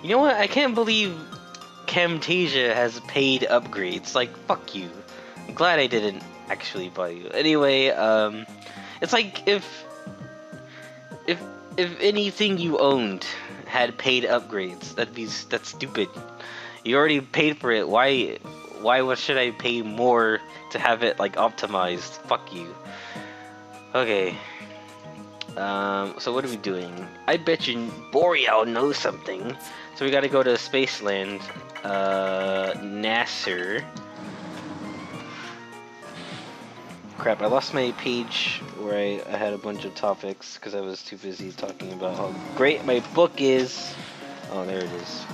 You know what? I can't believe Camtasia has paid upgrades. Like, fuck you. I'm glad I didn't actually buy you. Anyway, it's like if if anything you owned had paid upgrades, that's stupid. You already paid for it. Why should I pay more to have it like optimized? Fuck you. Okay. So what are we doing? I bet you Boreal knows something. So we gotta go to Spaceland. Nasser. Crap, I lost my page where I had a bunch of topics because I was too busy talking about how great my book is. Oh, there it is.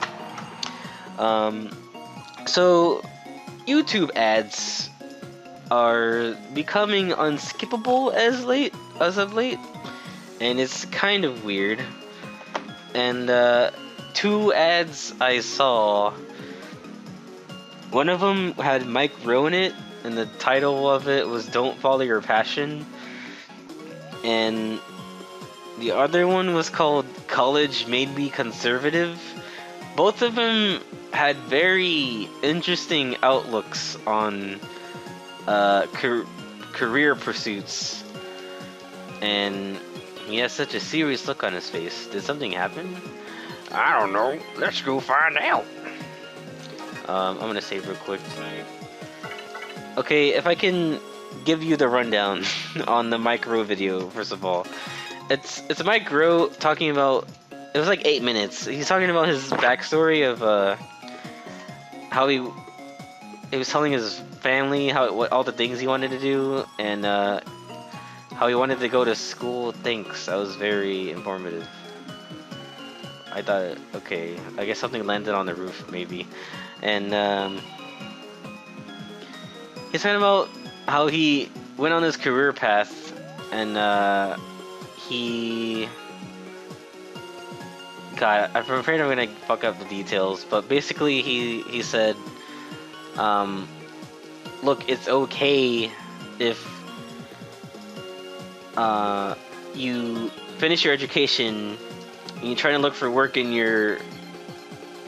So YouTube ads are becoming unskippable as of late, and it's kind of weird. And two ads I saw, one of them had Mike Rowe in it, and the title of it was "Don't Follow Your Passion," and the other one was called "College Made Me Conservative." Both of them had very interesting outlooks on career pursuits, and he has such a serious look on his face. Did something happen? I don't know. Let's go find out. I'm gonna save real quick. Okay, if I can give you the rundown on the Mike Rowe video, first of all, it's Mike Rowe talking about. It was like 8 minutes. He's talking about his backstory of how he was telling his family what all the things he wanted to do, and how he wanted to go to school. Thanks, that was very informative. I thought, okay, I guess something landed on the roof maybe, and he's talking about how he went on his career path, and he. God, I'm afraid I'm gonna fuck up the details, but basically he said, look, it's okay if you finish your education and you try to look for work in your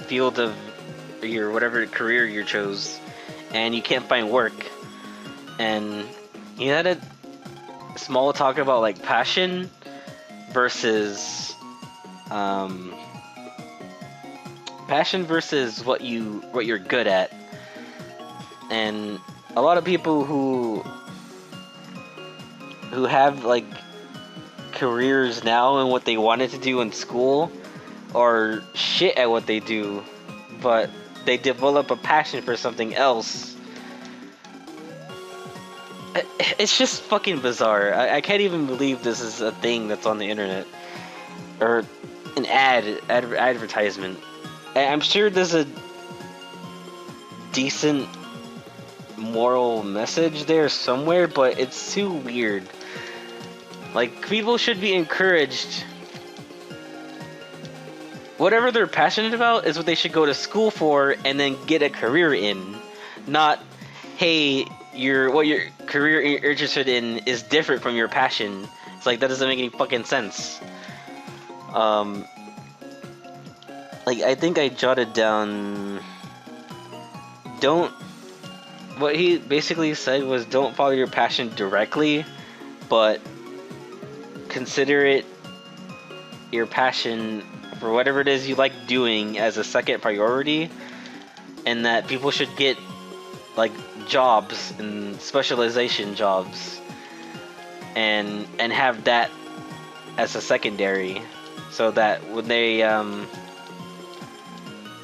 field of your whatever career you chose, and you can't find work. And he had a small talk about like passion versus what you're good at. And a lot of people who have like careers now and what they wanted to do in school are shit at what they do, but they develop a passion for something else. It's just fucking bizarre. I can't even believe this is a thing that's on the internet, or an advertisement. I'm sure there's a decent moral message there somewhere, but it's too weird. Like, people should be encouraged. Whatever they're passionate about is what they should go to school for and then get a career in. Not, hey, what your career you're interested in is different from your passion. It's like, that doesn't make any fucking sense. Like, I think I jotted down, what he basically said was, don't follow your passion directly, but consider it your passion for whatever it is you like doing as a second priority, and that people should get like jobs and specialization jobs and have that as a secondary, so that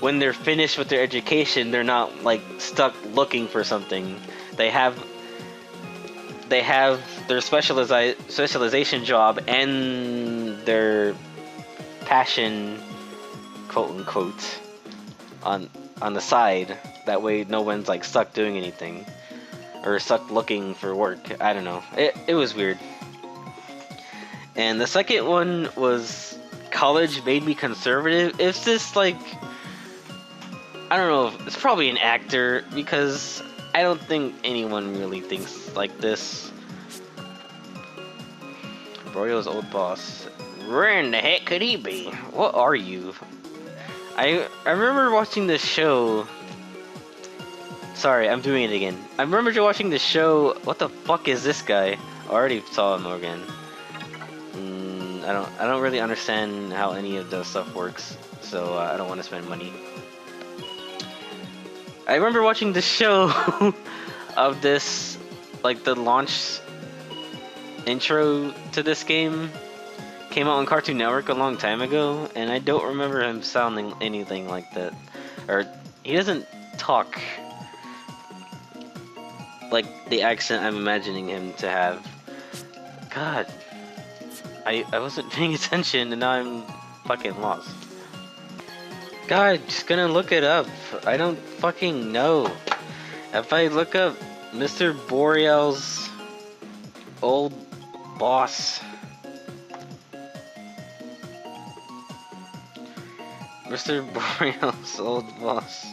when they're finished with their education, they're not like stuck looking for something. They have their specialization job and their passion, quote unquote, on the side. That way no one's like stuck doing anything or stuck looking for work. I don't know. It was weird. And the second one was college made me conservative. It's just like, I don't know, it's probably an actor, because I don't think anyone really thinks like this. Broyo's old boss. Where in the heck could he be? What are you? I remember watching this show. Sorry, I'm doing it again. I remember watching the show. What the fuck is this guy? I already saw him again. I don't really understand how any of the stuff works, so I don't want to spend money. I remember watching the show of this, like the launch intro to this game came out on Cartoon Network a long time ago, and I don't remember him sounding anything like that. Or he doesn't talk like the accent I'm imagining him to have. God, I wasn't paying attention and now I'm fucking lost. God, just gonna look it up. I don't fucking know. If I look up Mr. Boreal's old boss. Mr. Boreal's old boss.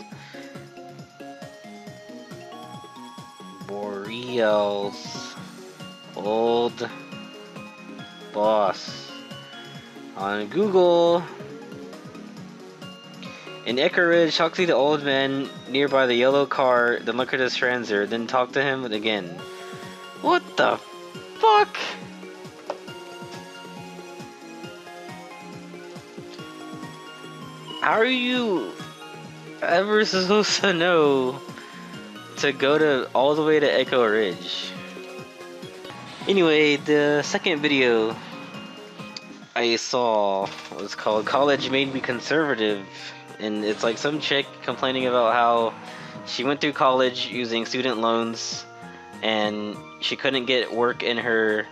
Boreal's old boss. On Google. In Echo Ridge, talk to the old man nearby the yellow car, then look at his transit, then talk to him again. What the fuck? How are you ever supposed to know to go to all the way to Echo Ridge? Anyway, the second video I saw was called College Made Me Conservative, and it's like some chick complaining about how she went through college using student loans and she couldn't get work in her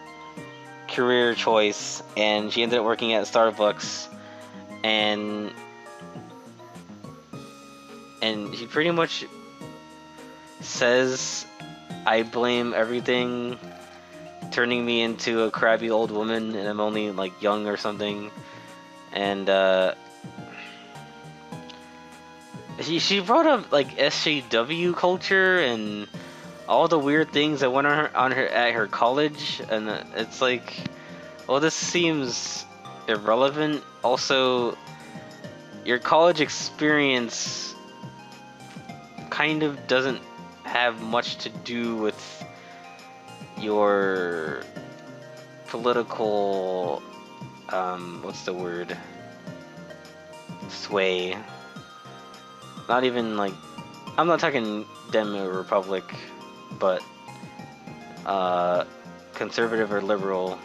career choice, and she ended up working at Starbucks, and she pretty much says, I blame everything turning me into a crabby old woman and I'm only like young or something. And she brought up like SJW culture and all the weird things that went on her at her college, and it's like, well, this seems irrelevant. Also, your college experience kind of doesn't have much to do with your political, what's the word? Sway. Not even like, I'm not talking Demo Republic, but conservative or liberal.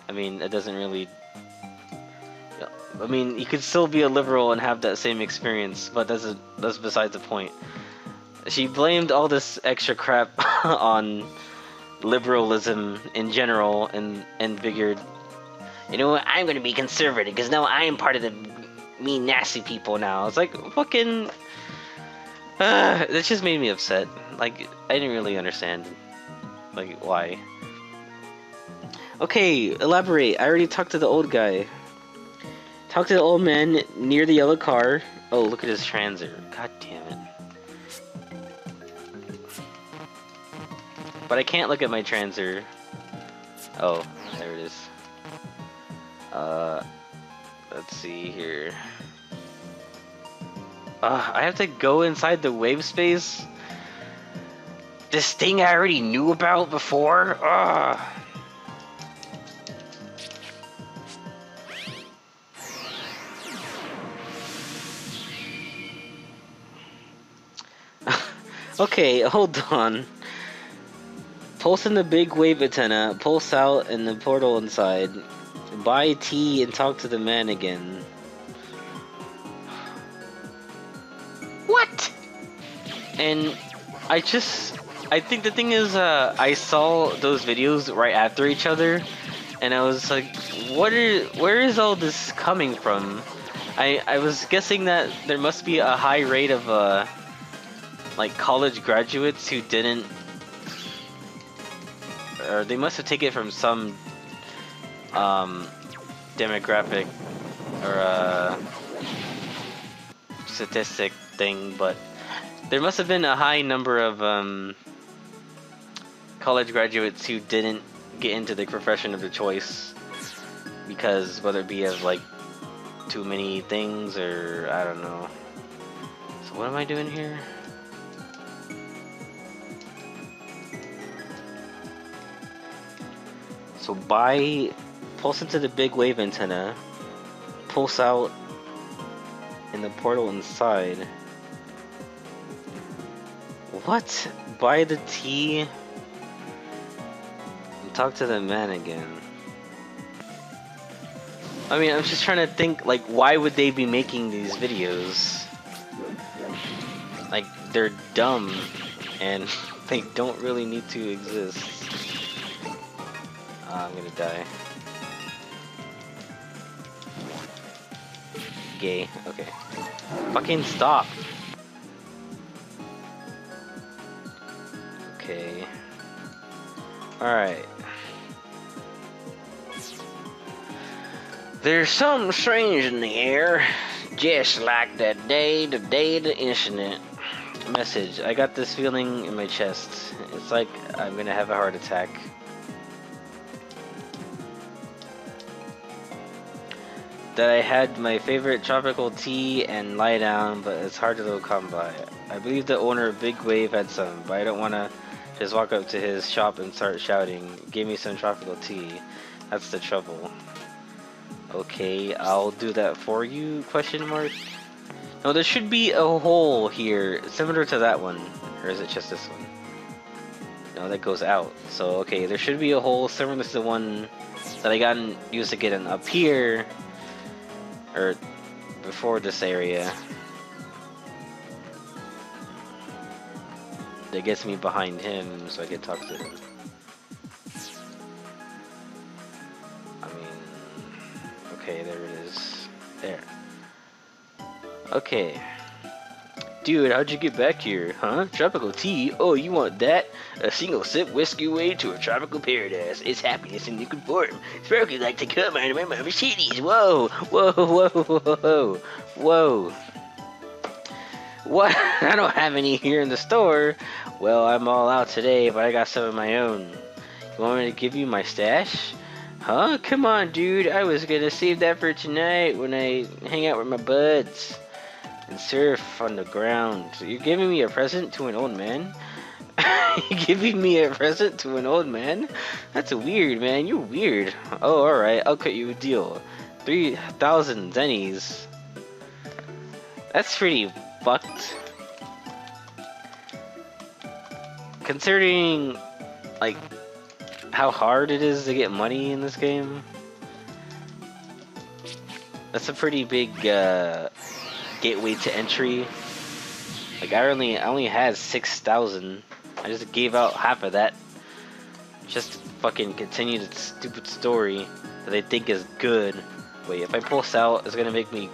I mean, it doesn't really. I mean, you could still be a liberal and have that same experience, but that's besides the point. She blamed all this extra crap on liberalism in general, and figured, you know what, I'm gonna be conservative because now I am part of the mean nasty people now. It's like fucking that just made me upset. Like, I didn't really understand like why. Okay, elaborate. I already talked to the old guy. Talk to the old man near the yellow car. Oh, look at his transit. God damn it. But I can't look at my transit. Oh, there it is. Let's see here. I have to go inside the wave space? This thing I already knew about before? Okay, hold on. Pulse in the big wave antenna, pulse out in the portal inside. Buy tea and talk to the man again. What? And I think the thing is, I saw those videos right after each other, and I was like, where is all this coming from? I was guessing that there must be a high rate of, like college graduates who didn't, or they must have taken it from some demographic or statistic thing, but there must have been a high number of college graduates who didn't get into the profession of their choice, because whether it be of like too many things, or I don't know. So what am I doing here? So pulse into the big wave antenna, pulse out in the portal inside. What? Buy the tea and talk to the man again. I mean, I'm just trying to think, like, why would they be making these videos? Like, they're dumb and they don't really need to exist. I'm gonna die. Gay. Okay. Fucking stop. Okay. Alright. There's something strange in the air. Just like that day, the incident. Message. I got this feeling in my chest. It's like I'm gonna have a heart attack. That I had my favorite tropical tea and lie down, but it's hard to come by. I believe the owner of Big Wave had some, but I don't want to just walk up to his shop and start shouting, "Give me some tropical tea." That's the trouble. Okay, I'll do that for you, question mark. No, there should be a hole here, similar to that one. Or is it just this one? No, that goes out. So, okay, there should be a hole similar to the one that I used to get in up here. Or before this area. That gets me behind him so I can talk to him. I mean, okay, there it is. There. Okay. Dude, how'd you get back here? Huh? Tropical tea? Oh, you want that? A single sip whisk your way to a tropical paradise. It's happiness in liquid form. Sparkly like to come out of my mother's titties. Whoa, whoa, whoa, whoa, whoa. What? I don't have any here in the store. Well, I'm all out today, but I got some of my own. You want me to give you my stash? Huh? Come on, dude. I was gonna save that for tonight when I hang out with my buds and surf on the ground. So you're giving me a present to an old man? You're giving me a present to an old man? That's weird, man. You're weird. Oh, alright. I'll cut you a deal. 3,000 zennies. That's pretty fucked. Considering, like, how hard it is to get money in this game. That's a pretty big, gateway to entry. Like I only had 6,000. I just gave out half of that just to fucking continue the stupid story that they think is good. Wait, if I pulse out, it's gonna make me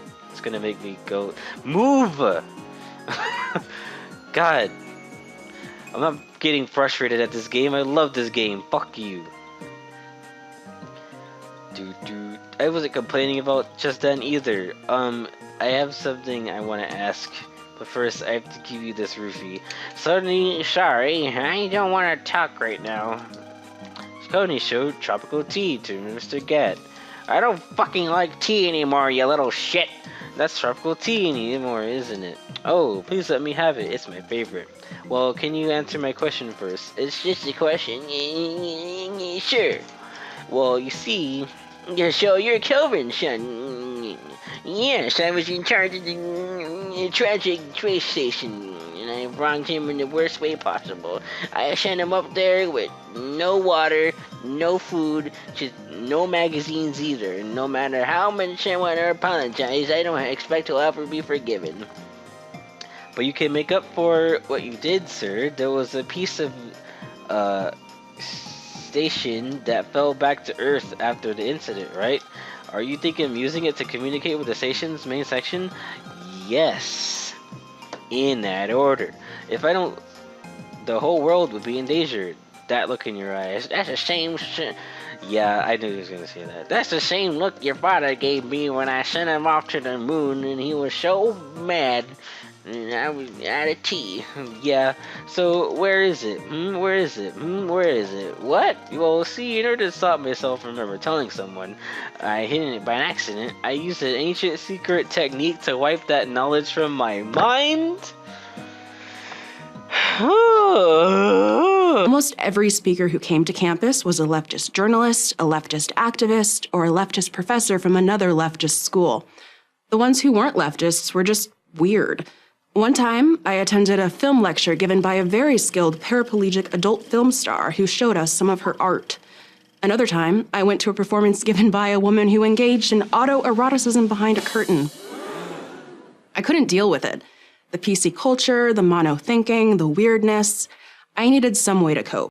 go move. God, I'm not getting frustrated at this game. I love this game. Fuck you. Dude, I wasn't complaining about just then either. I have something I want to ask, but first I have to give you this roofie. Sorry, I don't want to talk right now. Coney showed tropical tea to Mr. Gat. I don't fucking like tea anymore, you little shit. That's tropical tea anymore, isn't it? Oh, please let me have it. It's my favorite. Well, can you answer my question first? It's just a question. Sure. Well, you see, so you're Kelvin, son. Yes, I was in charge of the tragic space station, and I wronged him in the worst way possible. I sent him up there with no water, no food, just no magazines either. No matter how much I want to apologize, I don't expect he'll ever be forgiven. But you can make up for what you did, sir. There was a piece of station that fell back to Earth after the incident, right? Are you thinking of using it to communicate with the station's main section? Yes. In that order. If I don't, the whole world would be in danger. That look in your eyes. That's the same yeah, I knew he was gonna say that. That's the same look your father gave me when I sent him off to the moon, and he was so mad. I was out of tea. Yeah, so where is it? Where is it? Where is it? What? Well, see, in order to stop myself from ever telling someone I hidden it by an accident, I used an ancient secret technique to wipe that knowledge from my mind. Almost every speaker who came to campus was a leftist journalist, a leftist activist, or a leftist professor from another leftist school. The ones who weren't leftists were just weird. One time, I attended a film lecture given by a very skilled paraplegic adult film star who showed us some of her art. Another time, I went to a performance given by a woman who engaged in autoeroticism behind a curtain. I couldn't deal with it. The PC culture, the mono thinking, the weirdness. I needed some way to cope.